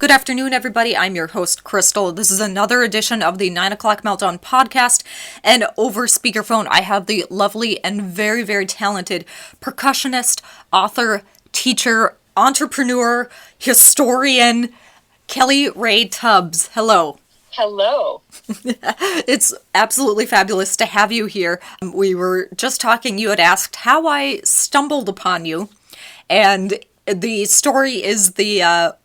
Good afternoon, everybody. I'm your host, Crystal. This is another edition of the 9 o'clock Meltdown podcast. And over speakerphone, I have the lovely and very, very talented percussionist, author, teacher, entrepreneur, historian, Kelli Rae Tubbs. Hello. Hello. It's absolutely fabulous to have you here. We were just talking, you had asked how I stumbled upon you. And the story is the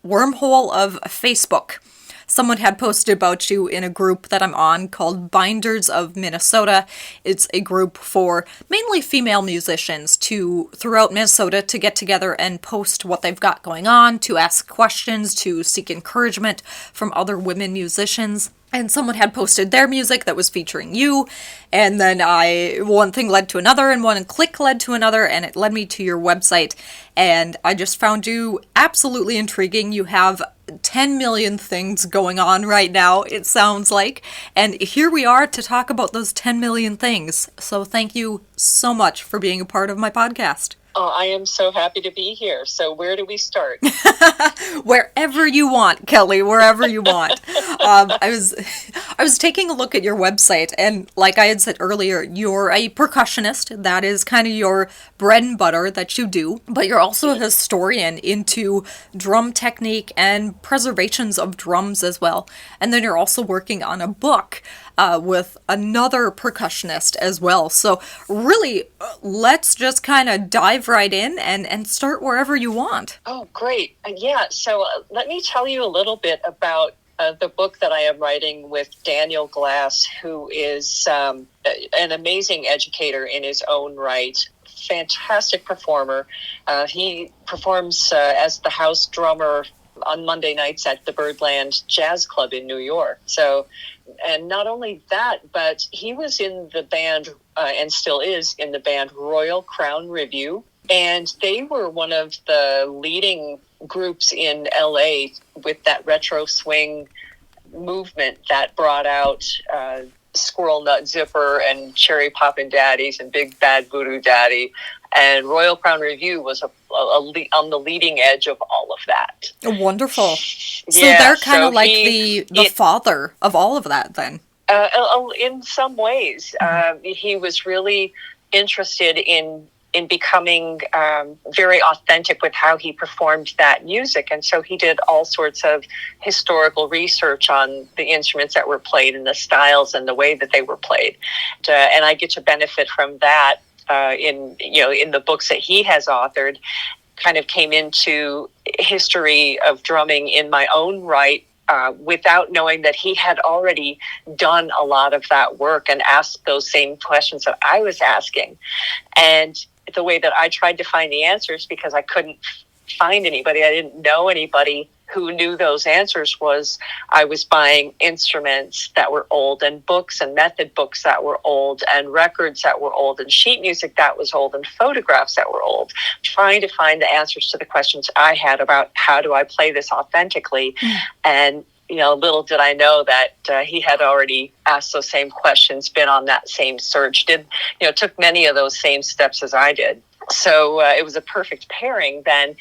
wormhole of Facebook. Someone had posted about you in a group that I'm on called Binders of Minnesota. It's a group for mainly female musicians throughout Minnesota to get together and post what they've got going on, to ask questions, to seek encouragement from other women musicians. And someone had posted their music that was featuring you, and then one thing led to another, and one click led to another, and it led me to your website, and I just found you absolutely intriguing. You have 10 million things going on right now, it sounds like, and here we are to talk about those 10 million things. So thank you so much for being a part of my podcast. Oh, I am so happy to be here. So where do we start? Wherever you want, Kelli, wherever you want. I was taking a look at your website, and like I had said earlier, you're a percussionist. That is kind of your bread and butter that you do, but you're also a historian into drum technique and preservations of drums as well. And then you're also working on a book with another percussionist as well. So really, let's just kind of dive right in and start wherever you want. Oh, great. Yeah, so let me tell you a little bit about the book that I am writing with Daniel Glass, who is an amazing educator in his own right, fantastic performer. He performs as the house drummer on Monday nights at the Birdland Jazz Club in New York. So, and not only that, but he was in the band and still is in the band Royal Crown Revue. And they were one of the leading groups in LA with that retro swing movement that brought out Squirrel Nut Zipper and Cherry Poppin' Daddies and Big Bad Voodoo Daddy. And Royal Crown Revue was on the leading edge of all of that. Wonderful. So they're kind of like the father of all of that then. In some ways. He was really interested in becoming very authentic with how he performed that music. And so he did all sorts of historical research on the instruments that were played and the styles and the way that they were played. And I get to benefit from that in the books that he has authored. Kind of came into history of drumming in my own right, without knowing that he had already done a lot of that work and asked those same questions that I was asking. And the way that I tried to find the answers, because I couldn't find anybody, I didn't know anybody who knew those answers, was I was buying instruments that were old and books and method books that were old and records that were old and sheet music that was old and photographs that were old, trying to find the answers to the questions I had about how do I play this authentically. And little did I know that he had already asked those same questions, been on that same search, took many of those same steps as I did. So it was a perfect pairing then.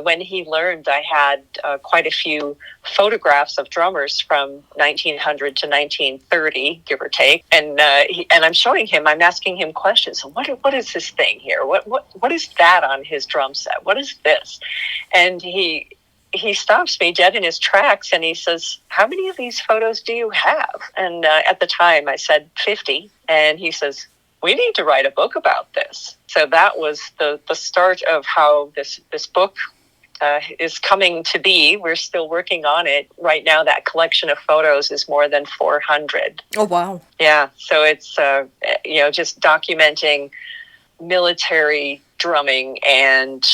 When he learned I had quite a few photographs of drummers from 1900 to 1930, give or take, and I'm showing him, I'm asking him questions. What is this thing here? What is that on his drum set? What is this? And he stops me dead in his tracks and he says, "How many of these photos do you have?" And at the time I said 50. And he says, "We need to write a book about this." So that was the start of how this book is coming to be. We're still working on it. Right now, that collection of photos is more than 400. Oh, wow. Yeah. So it's, just documenting military drumming and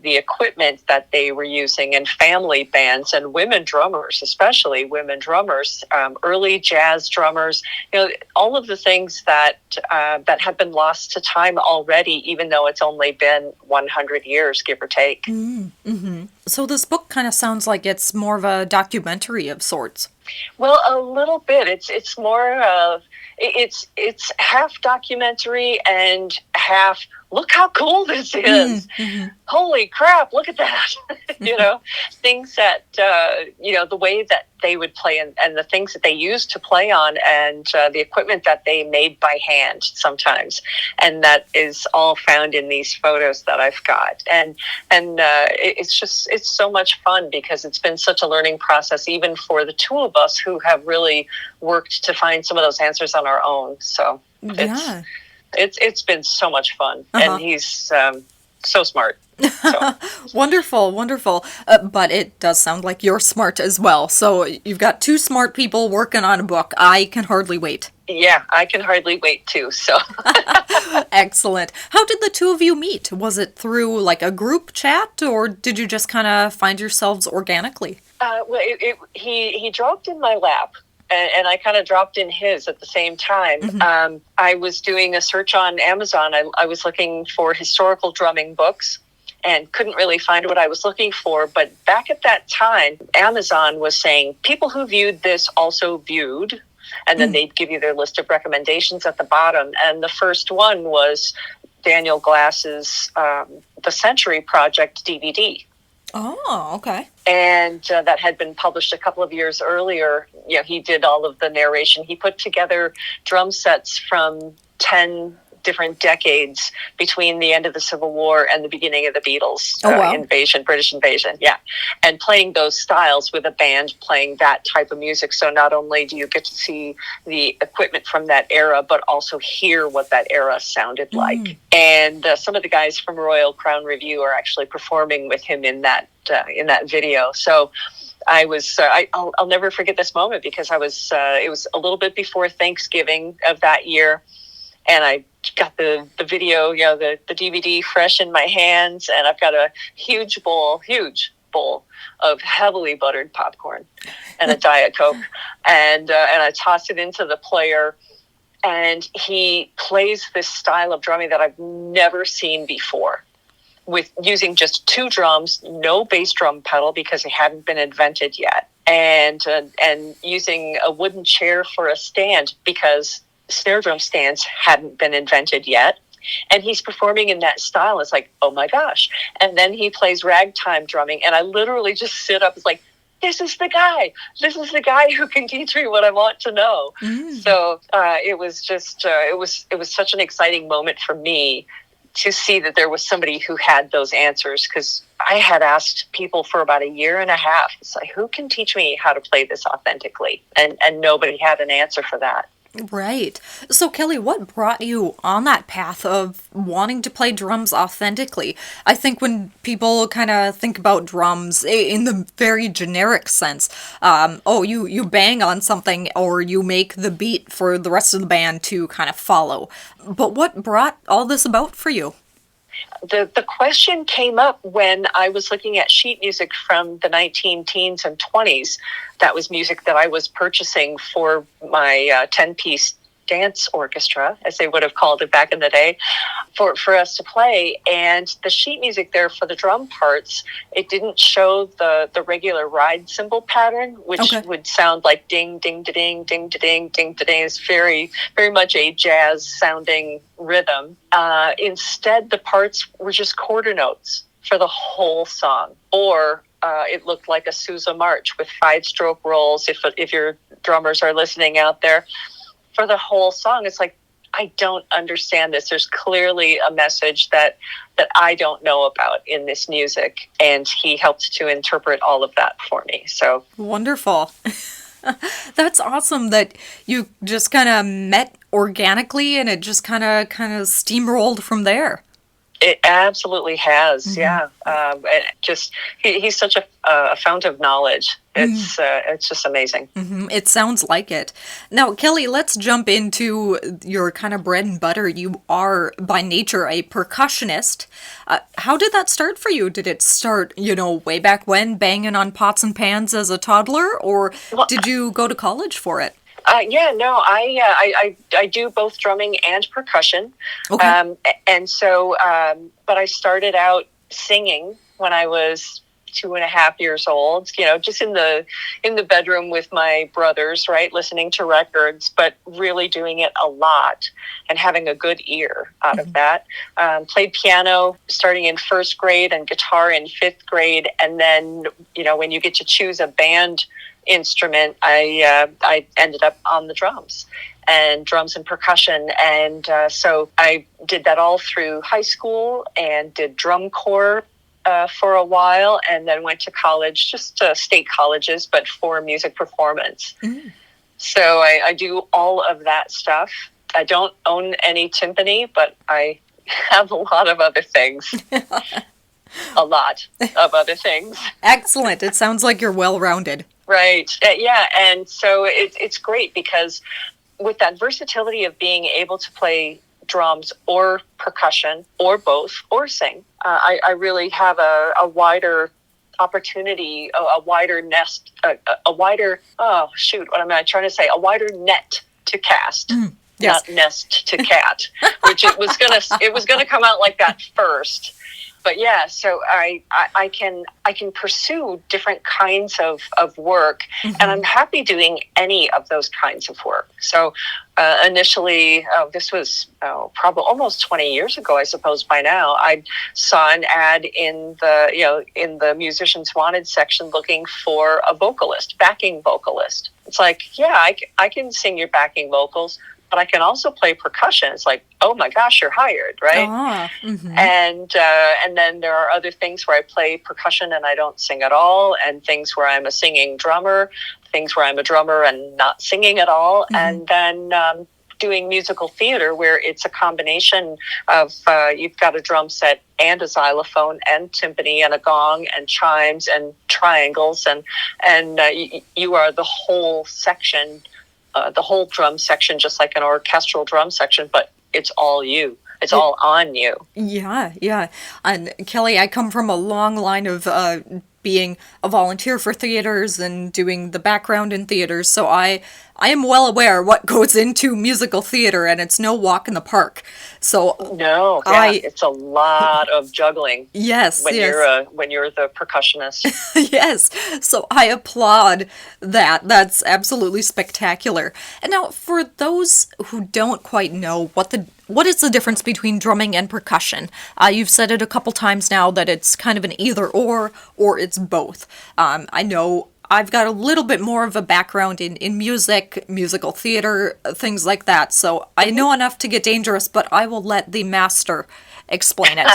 the equipment that they were using, and family bands and women drummers, especially women drummers, early jazz drummers, all of the things that have been lost to time already, even though it's only been 100 years, give or take. Mm-hmm. So this book kind of sounds like it's more of a documentary of sorts. Well, a little bit. It's more of it's half documentary and half look how cool this is. Mm-hmm. Holy crap, look at that. Things that the way that they would play, and the things that they used to play on, and the equipment that they made by hand sometimes, and that is all found in these photos that I've got. It's so much fun because it's been such a learning process, even for the two of us who have really worked to find some of those answers on our own. So Yeah. it's been so much fun, and he's so smart. So. Wonderful, wonderful. But it does sound like you're smart as well. So you've got two smart people working on a book. I can hardly wait. Yeah, I can hardly wait too. So Excellent. How did the two of you meet? Was it through like a group chat, or did you just kind of find yourselves organically? He dropped in my lap. And I kind of dropped in his at the same time. Mm-hmm. I was doing a search on Amazon. I was looking for historical drumming books and couldn't really find what I was looking for. But back at that time, Amazon was saying people who viewed this also viewed, and then they'd give you their list of recommendations at the bottom. And the first one was Daniel Glass's The Century Project DVD. Oh, okay. And that had been published a couple of years earlier. He did all of the narration. He put together drum sets from 10 different decades between the end of the Civil War and the beginning of the Beatles British invasion. Yeah. And playing those styles with a band playing that type of music. So not only do you get to see the equipment from that era, but also hear what that era sounded like. And some of the guys from Royal Crown Review are actually performing with him in that video. So I was, I'll never forget this moment because it was a little bit before Thanksgiving of that year. And I got the video, the DVD fresh in my hands, and I've got a huge bowl of heavily buttered popcorn and a Diet Coke. And I toss it into the player, and he plays this style of drumming that I've never seen before, with using just two drums, no bass drum pedal because it hadn't been invented yet, and using a wooden chair for a stand because snare drum stands hadn't been invented yet. And he's performing in that style. It's like, oh my gosh. And then he plays ragtime drumming, and I literally just sit up. It's like, this is the guy. This is the guy who can teach me what I want to know. So it was just it was such an exciting moment for me to see that there was somebody who had those answers, because I had asked people for about a year and a half. It's like, who can teach me how to play this authentically? And nobody had an answer for that. Right. So, Kelli, what brought you on that path of wanting to play drums authentically? I think when people kind of think about drums in the very generic sense, you bang on something or you make the beat for the rest of the band to kind of follow. But what brought all this about for you? The question came up when I was looking at sheet music from the 19-teens and 20s. That was music that I was purchasing for my 10-piece dance orchestra, as they would have called it back in the day, for us to play. And the sheet music there for the drum parts, it didn't show the regular ride cymbal pattern, which would sound like ding, ding, da ding, ding, da ding, ding, da ding. It's very, very much a jazz sounding rhythm. Instead, the parts were just quarter notes for the whole song, or it looked like a Sousa march with 5-stroke rolls. If your drummers are listening out there, for the whole song, it's like, I don't understand this. There's clearly a message that I don't know about in this music, and he helped to interpret all of that for me. So wonderful. That's awesome that you just kind of met organically, and it just kind of steamrolled from there. It absolutely has, yeah. And just he's such a fount of knowledge. It's just amazing. It sounds like it. Now, Kelli, let's jump into your kind of bread and butter. You are by nature a percussionist. How did that start for you? Did it start, way back when, banging on pots and pans as a toddler, or did you go to college for it? I do both drumming and percussion. Okay. And so, but I started out singing when I was 2.5 years old, just in the bedroom with my brothers, right, listening to records, but really doing it a lot and having a good ear out of that. Played piano starting in first grade and guitar in fifth grade. And then, when you get to choose a band instrument, I ended up on the drums and percussion. And so I did that all through high school and did drum corps for a while, and then went to college, just state colleges, but for music performance. So I do all of that stuff. I don't own any timpani, but I have a lot of other things. A lot of other things. Excellent. It sounds like you're well-rounded. Right. Yeah. And so it's great because with that versatility of being able to play drums or percussion or both or sing, I really have a wider opportunity, a wider nest, a wider, what am I trying to say? A wider net to cast. Yes. Not nest to cat, which it was gonna come out like that first. But yeah, so I can pursue different kinds of work, and I'm happy doing any of those kinds of work. So initially, this was probably almost 20 years ago, I suppose by now, I saw an ad in the Musicians Wanted section looking for a vocalist, backing vocalist. It's like, yeah, I can sing your backing vocals, but I can also play percussion. It's like, oh my gosh, you're hired, right? And then there are other things where I play percussion and I don't sing at all, and things where I'm a singing drummer, things where I'm a drummer and not singing at all, and then doing musical theater where it's a combination of you've got a drum set and a xylophone and timpani and a gong and chimes and triangles, and you are the whole section. The whole drum section, just like an orchestral drum section, but it's all you. It's all on you. Yeah. And Kelli, I come from a long line of being a volunteer for theaters and doing the background in theaters, so I am well aware what goes into musical theater, and it's no walk in the park. So no, yeah, it's a lot of juggling. Yes, when you're the percussionist. Yes, so I applaud that. That's absolutely spectacular. And now, for those who don't quite know what is the difference between drumming and percussion? You've said it a couple times now that it's kind of an either or it's both. I know I've got a little bit more of a background in music, musical theater, things like that, so I know enough to get dangerous, but I will let the master explain it.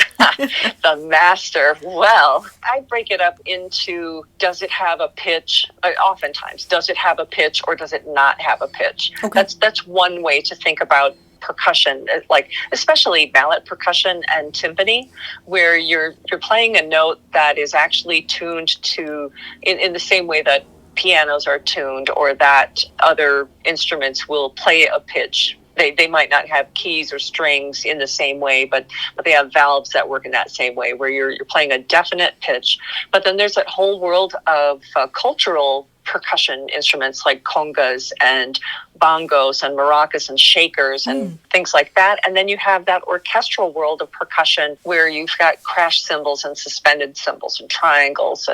The master. Well, I break it up into, does it have a pitch? Oftentimes, does it have a pitch or does it not have a pitch? Okay. That's one way to think about percussion, like especially mallet percussion and timpani, where you're playing a note that is actually tuned to in the same way that pianos are tuned, or that other instruments will play a pitch. They might not have keys or strings in the same way, but they have valves that work in that same way, where you're playing a definite pitch. But then there's that whole world of cultural percussion instruments like congas and bongos and maracas and shakers and things like that. And then you have that orchestral world of percussion where you've got crash cymbals and suspended cymbals and triangles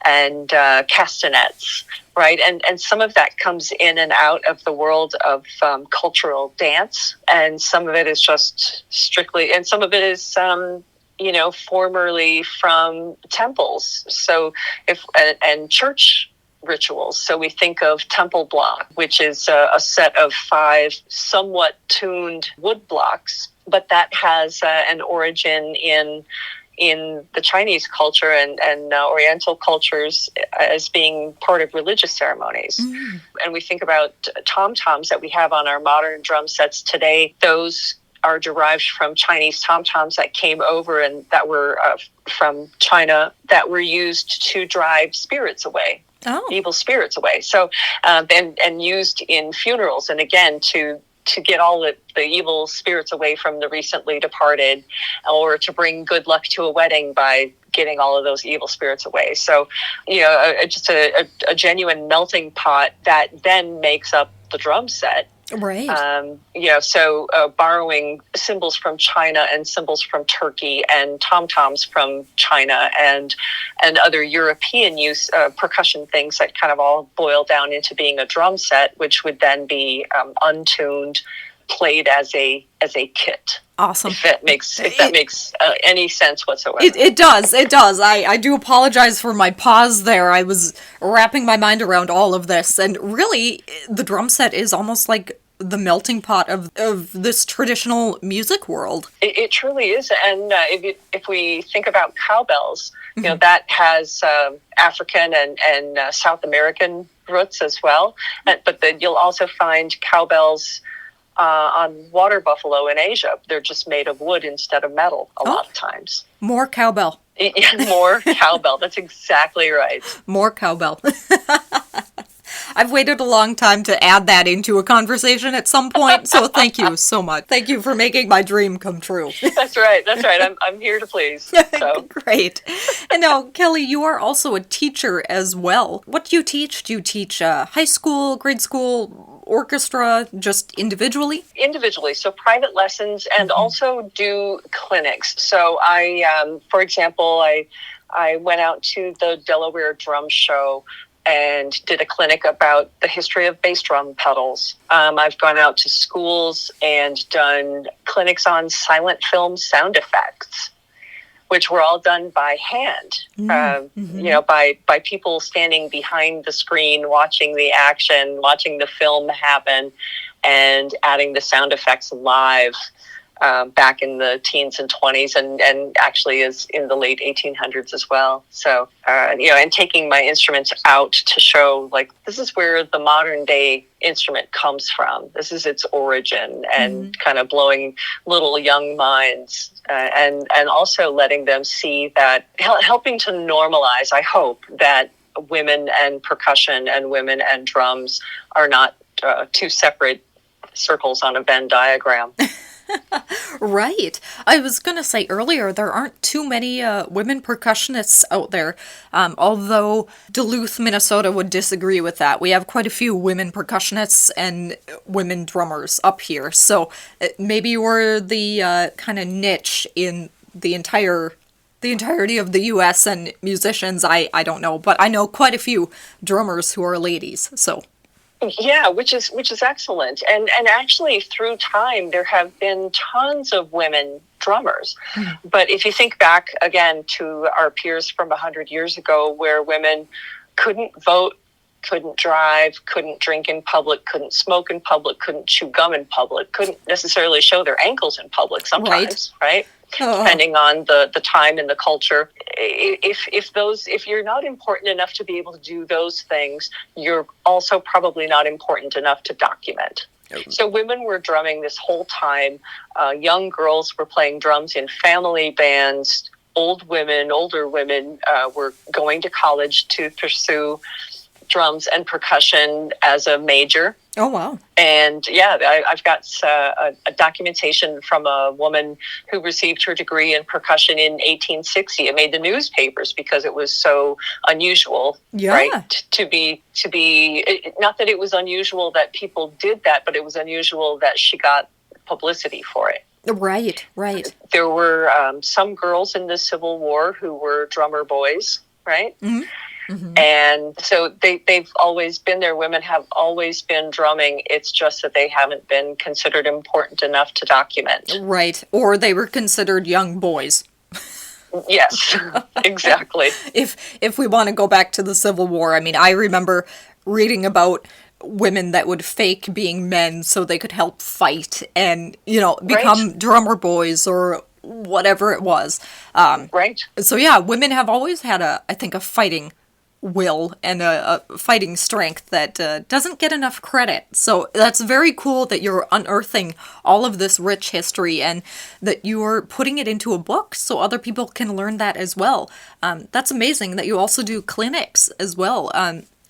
and castanets, right? And some of that comes in and out of the world of cultural dance, and some of it is just strictly, and some of it is formerly from temples. So and church rituals. So we think of temple block, which is a set of 5 somewhat tuned wood blocks, but that has an origin in the Chinese culture and Oriental cultures as being part of religious ceremonies. And we think about tom-toms that we have on our modern drum sets today. Those are derived from Chinese tom-toms that came over and that were from China, that were used to drive spirits away. Evil spirits away. So, and used in funerals, and again to get all the evil spirits away from the recently departed, or to bring good luck to a wedding by getting all of those evil spirits away. So, just a genuine melting pot that then makes up the drum set. Right. So borrowing cymbals from China and cymbals from Turkey and tom-toms from China and other European use percussion things that kind of all boil down into being a drum set, which would then be untuned, played as a kit. Awesome. If that makes any sense whatsoever. It does. I do apologize for my pause there. I was wrapping my mind around all of this, and really, the drum set is almost like the melting pot of this traditional music world. It truly is, and if we think about cowbells, that has African and South American roots as well. But then you'll also find cowbells on water buffalo in Asia. They're just made of wood instead of metal a lot of times. More cowbell. More cowbell. That's exactly right. More cowbell. I've waited a long time to add that into a conversation at some point, so thank you so much. Thank you for making my dream come true. That's right. I'm here to please. So. Great. And now, Kelli, you are also a teacher as well. What do you teach? Do you teach high school, grade school, orchestra, just individually? Individually, so private lessons, and also do clinics. So for example, I went out to the Delaware Drum Show and did a clinic about the history of bass drum pedals. I've gone out to schools and done clinics on silent film sound effects, which were all done by hand, by people standing behind the screen, watching the action, watching the film happen, and adding the sound effects live. Back in the teens and 20s, and actually is in the late 1800s as well. So, and taking my instruments out to show, like, this is where the modern day instrument comes from. This is its origin, and kind of blowing little young minds, and also letting them see that, helping to normalize, I hope, that women and percussion and women and drums are not two separate circles on a Venn diagram. Right. I was going to say earlier, there aren't too many women percussionists out there, although Duluth, Minnesota would disagree with that. We have quite a few women percussionists and women drummers up here, so maybe we're the kind of niche in the entirety of the U.S. and musicians. I don't know, but I know quite a few drummers who are ladies, so... Yeah, which is excellent. And actually through time there have been tons of women drummers. But if you think back again to our peers from 100 years ago, where women couldn't vote, couldn't drive, couldn't drink in public, couldn't smoke in public, couldn't chew gum in public, couldn't necessarily show their ankles in public sometimes, right? Depending on the time and the culture. If you're not important enough to be able to do those things, you're also probably not important enough to document. So women were drumming this whole time. Young girls were playing drums in family bands. Older women were going to college to pursue drums and percussion as a major. Oh, wow. And I've got a documentation from a woman who received her degree in percussion in 1860. It made the newspapers because it was so unusual, right? To be not that it was unusual that people did that, but it was unusual that she got publicity for it. Right. There were some girls in the Civil War who were drummer boys, right? And so they've always been there. Women have always been drumming. It's just that they haven't been considered important enough to document. Right. Or they were considered young boys. Yes, exactly. If we want to go back to the Civil War, I mean, I remember reading about women that would fake being men so they could help fight and, become drummer boys or whatever it was. Right. So yeah, women have always had a fighting will and a fighting strength that doesn't get enough credit. So that's very cool that you're unearthing all of this rich history and that you're putting it into a book so other people can learn that as well. That's amazing that you also do clinics as well.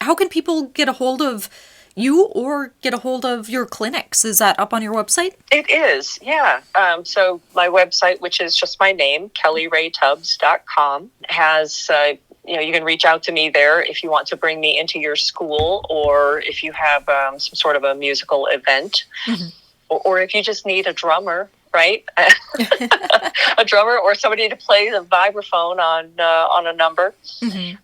How can people get a hold of you or get a hold of your clinics? Is that up on your website? It is, yeah. So my website, which is just my name, KelliRaeTubbs.com, has you can reach out to me there if you want to bring me into your school, or if you have some sort of a musical event, or if you just need a drummer, right? A drummer or somebody to play the vibraphone on a number.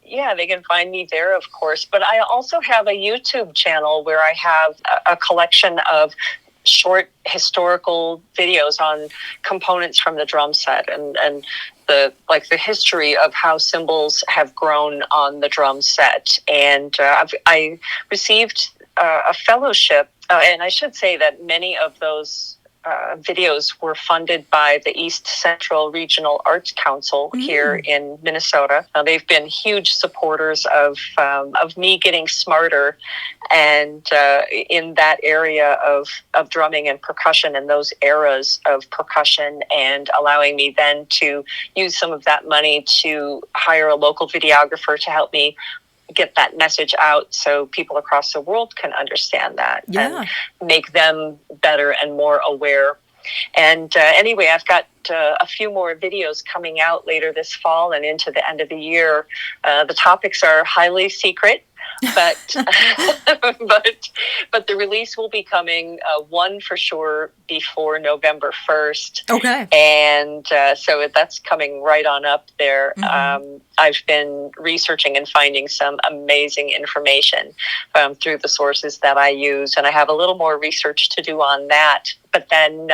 Yeah, they can find me there, of course. But I also have a YouTube channel where I have a collection of short historical videos on components from the drum set, and the history of how cymbals have grown on the drum set. And I received a fellowship, and I should say that many of those videos were funded by the East Central Regional Arts Council here in Minnesota. They've been huge supporters of me getting smarter and in that area of drumming and percussion, and those eras of percussion, and allowing me then to use some of that money to hire a local videographer to help me get that message out so people across the world can understand that and make them better and more aware. And anyway, I've got a few more videos coming out later this fall and into the end of the year. The topics are highly secret, but but the release will be coming, one for sure, before November 1st. Okay. And so that's coming right on up there. I've been researching and finding some amazing information through the sources that I use, and I have a little more research to do on that. But then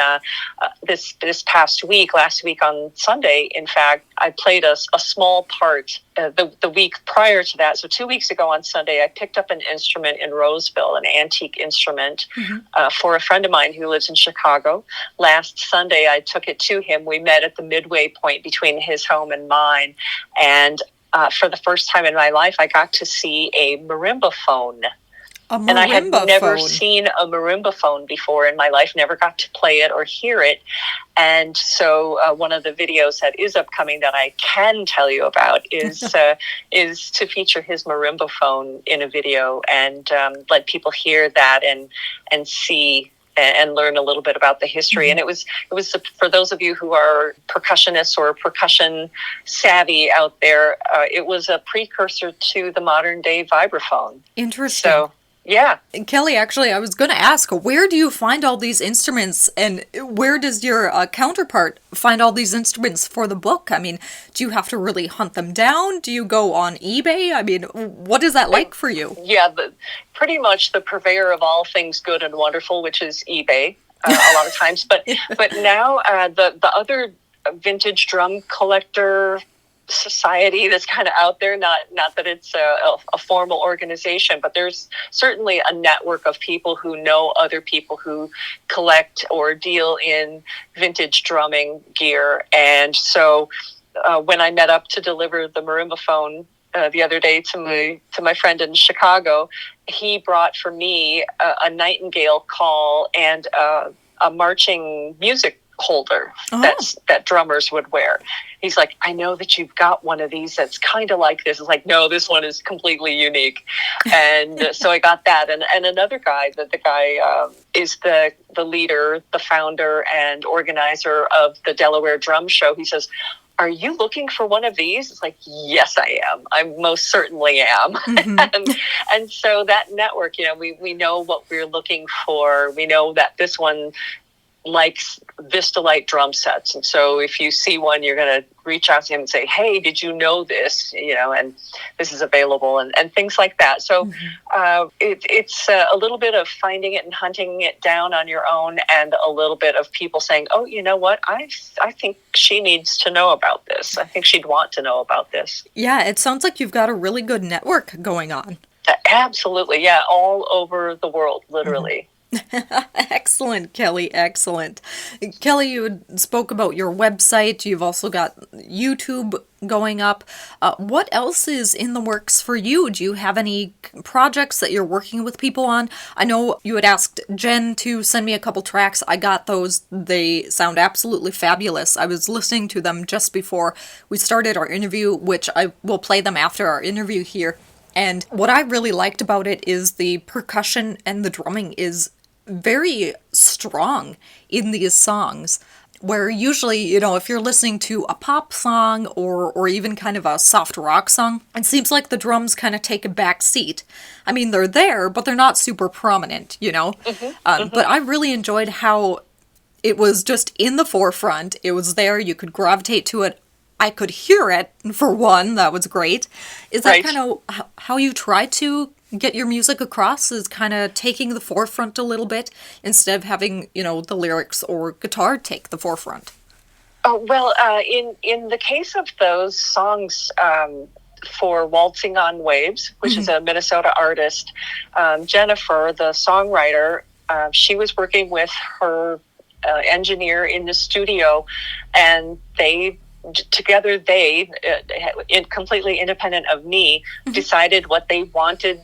this past week, last week on Sunday, in fact, I played a small part the week prior to that. So 2 weeks ago on Sunday, I picked up an instrument in Roseville, an antique instrument, for a friend of mine who lives in Chicago. Last Sunday, I took it to him. We met at the midway point between his home and mine. And for the first time in my life, I got to see a marimba phone. And I had never seen a marimba phone before in my life, never got to play it or hear it. And so one of the videos that is upcoming that I can tell you about is to feature his marimba phone in a video and let people hear that and see and learn a little bit about the history. And it was for those of you who are percussionists or percussion savvy out there, it was a precursor to the modern day vibraphone. Interesting. So, yeah. Kelli, actually, I was going to ask, where do you find all these instruments, and where does your counterpart find all these instruments for the book? I mean, do you have to really hunt them down? Do you go on eBay? I mean, what is that like for you? Yeah, pretty much the purveyor of all things good and wonderful, which is eBay a lot of times. But now the other vintage drum collector society that's kind of out there, not that it's a formal organization, but there's certainly a network of people who know other people who collect or deal in vintage drumming gear. And so when I met up to deliver the marimba phone the other day to my friend in Chicago, he brought for me a nightingale call and a marching music holder that drummers would wear. He's like, I know that you've got one of these that's kind of like this. It's like, no, this one is completely unique. And so I got that. And another guy, the guy is the leader, the founder and organizer of the Delaware Drum Show. He says, are you looking for one of these? It's like, yes, I am. I most certainly am. And so that network, we know what we're looking for. We know that this one likes Vistalite drum sets, and so if you see one, you're going to reach out to him and say, hey, did you know this, and this is available, and things like that. So it's a little bit of finding it and hunting it down on your own, and a little bit of people saying, oh, you know what, I think she needs to know about this. I think she'd want to know about this. Yeah, it sounds like you've got a really good network going on. Absolutely, yeah, all over the world, literally. Excellent, Kelli, excellent. Kelli, you spoke about your website. You've also got YouTube going up. What else is in the works for you? Do you have any projects that you're working with people on? I know you had asked Jen to send me a couple tracks. I got those. They sound absolutely fabulous. I was listening to them just before we started our interview, which I will play them after our interview here. And what I really liked about it is the percussion and the drumming is very strong in these songs. where usually, you know, if you're listening to a pop song or even kind of a soft rock song, it seems like the drums kind of take a back seat. I mean, they're there, but they're not super prominent, you know? But I really enjoyed how it was just in the forefront. It was there. You could gravitate to it. I could hear it, for one. That was great. Is that Right. kind of how you try to get your music across, is kind of taking the forefront a little bit instead of having, you know, the lyrics or guitar take the forefront? Oh, well, in the case of those songs, for Waltzing on Waves, which is a Minnesota artist, Jennifer, the songwriter, she was working with her engineer in the studio, and they completely independent of me, decided what they wanted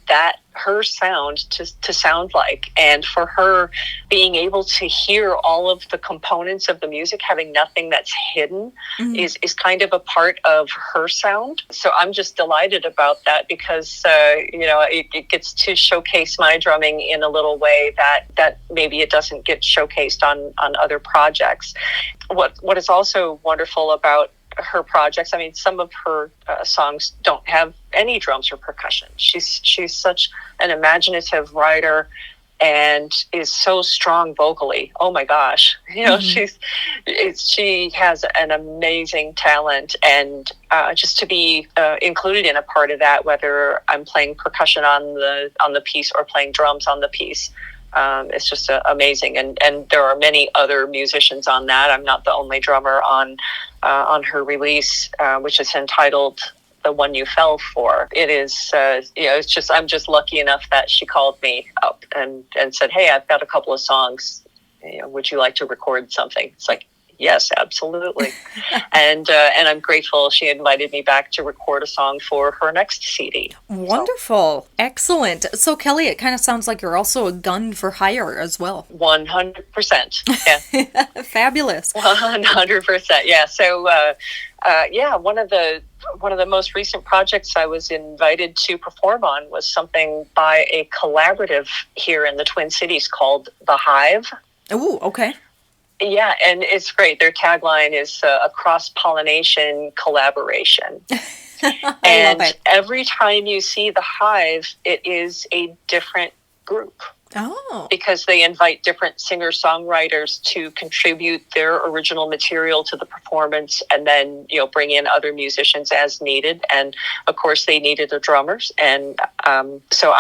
her sound to sound like. And for her, being able to hear all of the components of the music, having nothing that's hidden, is kind of a part of her sound. So I'm just delighted about that, because it gets to showcase my drumming in a little way that maybe it doesn't get showcased on other projects. What is also wonderful about her projects, I mean, some of her songs don't have any drums or percussion. She's such an imaginative writer and is so strong vocally. Oh my gosh, she has an amazing talent, and just to be included in a part of that, whether I'm playing percussion on the piece or playing drums on the piece. It's just amazing, and there are many other musicians on that. I'm not the only drummer on her release, which is entitled "The One You Fell For." It is, it's just, I'm just lucky enough that she called me up and said, "Hey, I've got a couple of songs. Would you like to record something?" It's like, yes, absolutely. And I'm grateful she invited me back to record a song for her next CD. Wonderful. So. Excellent. So, Kelli, it kind of sounds like you're also a gun for hire as well. 100%. Yeah. Fabulous. 100%. Yeah. So, one of the most recent projects I was invited to perform on was something by a collaborative here in the Twin Cities called The Hive. Oh, okay. Yeah, and it's great. Their tagline is a cross-pollination collaboration. I love it. Every time you see The Hive, it is a different group. Oh. Because they invite different singer-songwriters to contribute their original material to the performance, and then, bring in other musicians as needed. And of course, they needed the drummers. And so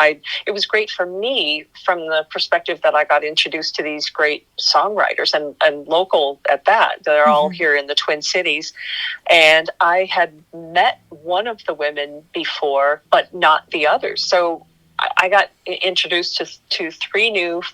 it was great for me from the perspective that I got introduced to these great songwriters and local at that. They're all here in the Twin Cities. And I had met one of the women before, but not the others. So I got introduced to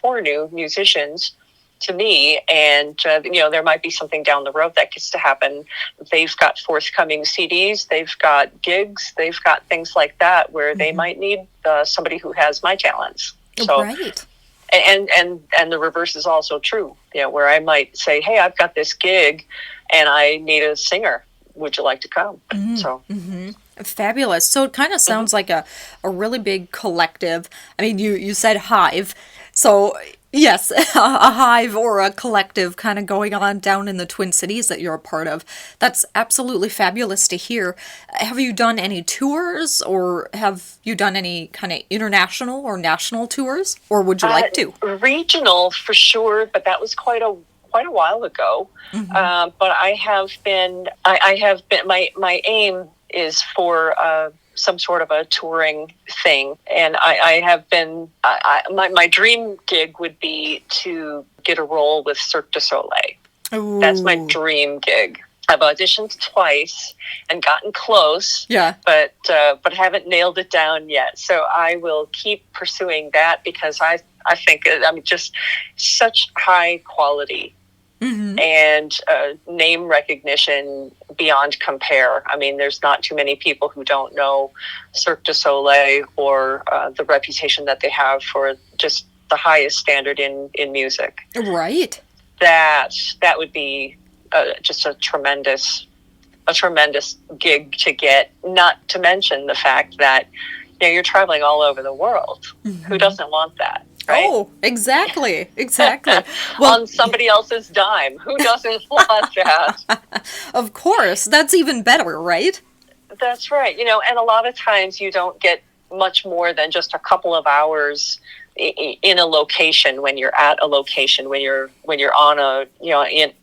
four new musicians to me, and there might be something down the road that gets to happen. They've got forthcoming CDs, they've got gigs, they've got things like that where they might need somebody who has my talents. So, right. And the reverse is also true. Where I might say, "Hey, I've got this gig, and I need a singer. Would you like to come?" So. Fabulous. So it kind of sounds like a really big collective. I mean, you said hive. So yes, a hive or a collective kind of going on down in the Twin Cities that you're a part of. That's absolutely fabulous to hear. Have you done any tours, or have you done any kind of international or national tours, or would you like to? Regional for sure, but that was quite a while ago. But I have been, my aim is for some sort of a touring thing. And I have been, my dream gig would be to get a role with Cirque du Soleil. Ooh. That's my dream gig. I've auditioned twice and gotten close, but haven't nailed it down yet. So I will keep pursuing that, because I think just such high quality. And name recognition beyond compare. I mean, there's not too many people who don't know Cirque du Soleil or the reputation that they have for just the highest standard in music. Right. That would be just a tremendous gig to get. Not to mention the fact that you're traveling all over the world. Who doesn't want that? right? Oh, exactly, exactly. Well, On somebody else's dime. Who doesn't want that? of course, that's even better, right? That's right. And a lot of times you don't get much more than just a couple of hours in a location, when you're at a location, when you're on a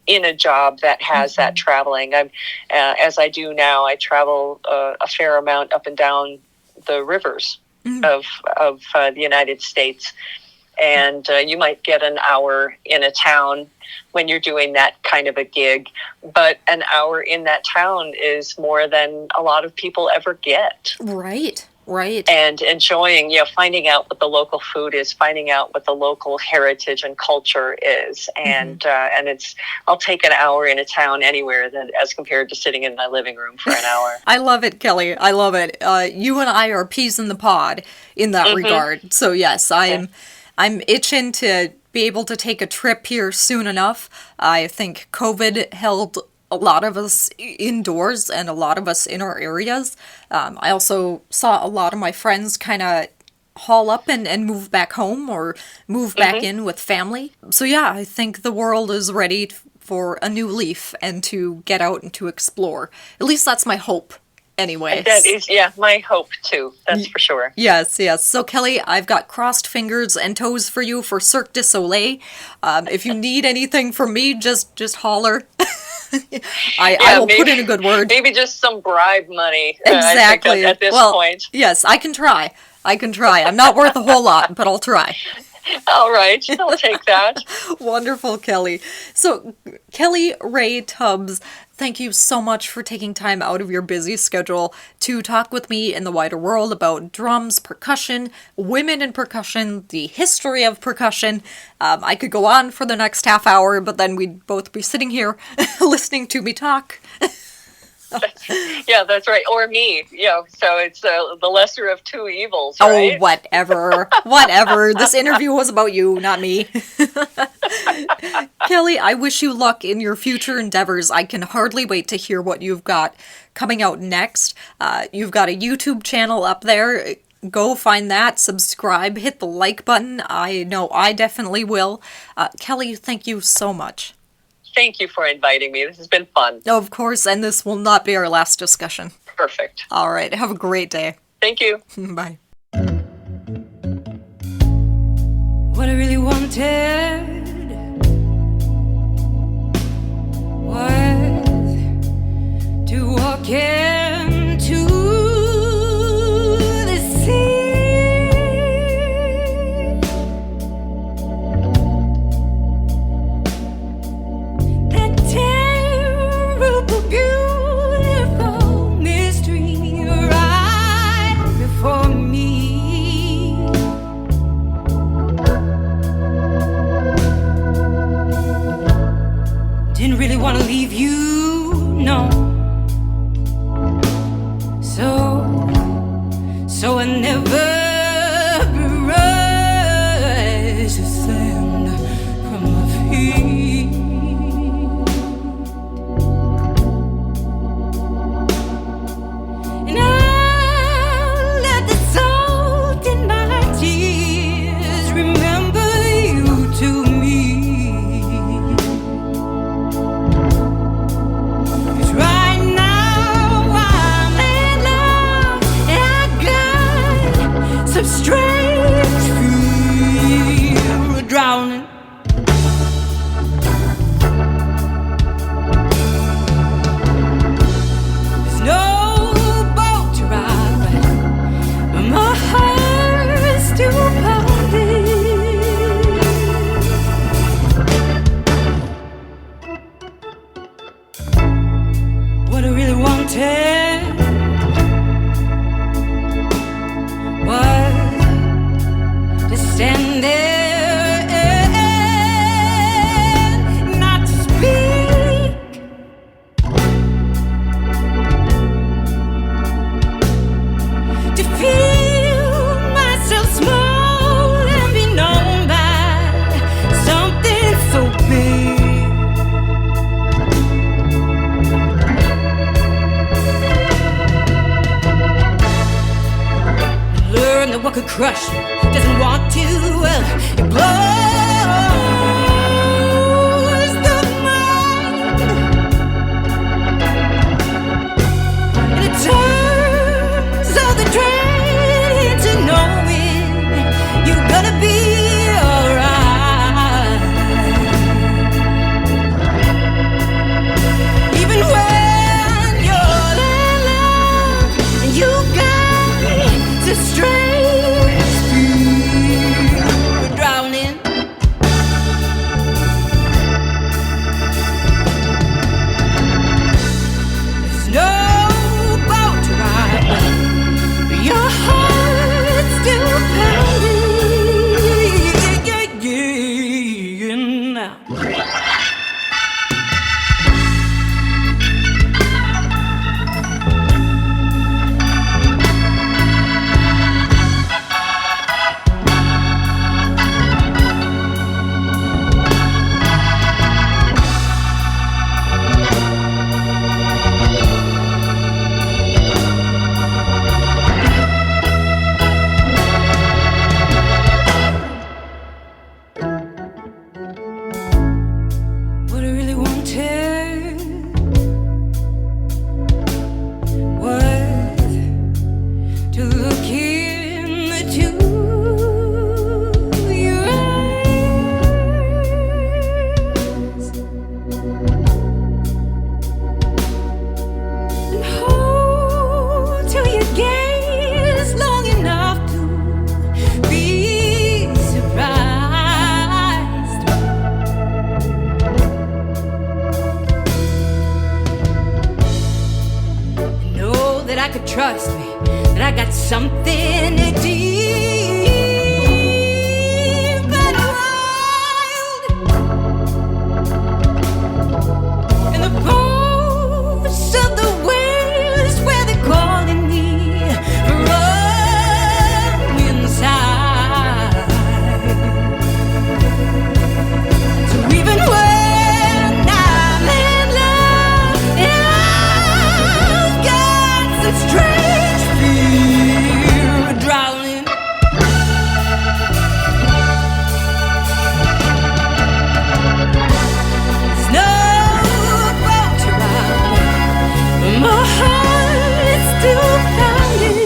in a job that has that traveling. I'm as I do now, I travel a fair amount up and down the rivers of the United States, and you might get an hour in a town when you're doing that kind of a gig, but an hour in that town is more than a lot of people ever get. Right. Right. And enjoying, finding out what the local food is, finding out what the local heritage and culture is. And I'll take an hour in a town anywhere as compared to sitting in my living room for an hour. I love it, Kelly. I love it. You and I are peas in the pod in that regard. So yes, I'm itching to be able to take a trip here soon enough. I think COVID held a lot of us indoors and a lot of us in our areas. I also saw a lot of my friends kind of haul up and move back home or move back in with family. So yeah, I think the world is ready for a new leaf and to get out and to explore. At least that's my hope. Anyway. That is, my hope too. That's for sure. Yes, yes. So Kelly, I've got crossed fingers and toes for you for Cirque du Soleil. If you need anything from me, just holler. I will put in a good word. Maybe just some bribe money. Exactly. I think at this point. Yes, I can try. I'm not worth a whole lot, but I'll try. All right, I'll take that. Wonderful, Kelly. So, Kelli Rae Tubbs, thank you so much for taking time out of your busy schedule to talk with me in the wider world about drums, percussion, women in percussion, the history of percussion. I could go on for the next half hour, but then we'd both be sitting here listening to me talk. Yeah, that's right. Or me, so it's the lesser of two evils, right? Oh, whatever. This interview was about you, not me. Kelly, I wish you luck in your future endeavors. I can hardly wait to hear what you've got coming out next. You've got a YouTube channel up there. Go find that, subscribe, hit the like button. I know I definitely will. Kelly, thank you so much. Thank you for inviting me. This has been fun. Oh, of course, and this will not be our last discussion. Perfect. All right, have a great day. Thank you. Bye. What I really wanted was to walk into the sea. That terrible, beautiful mystery right before me. Didn't really want to leave you, no. So I never brushed the sand from my feet. And I let the salt in my tears remember you to me. doesn't want to. It blows the mind, and it turns all the dread into knowing you're gonna be alright. Even when you're in love and you got to strange fear, drowning. There's no boat to ride, but your heart's still pounding. Now. What I really wanted was to look into your eyes and hold to your gaze long enough to be surprised. Know that I could trust me, that I got something deep and wild. And the posts of the west where they're calling me from inside. So even when I'm in love and I've got some strange fear drowning, there's no boat to ride, but my heart's still pounding.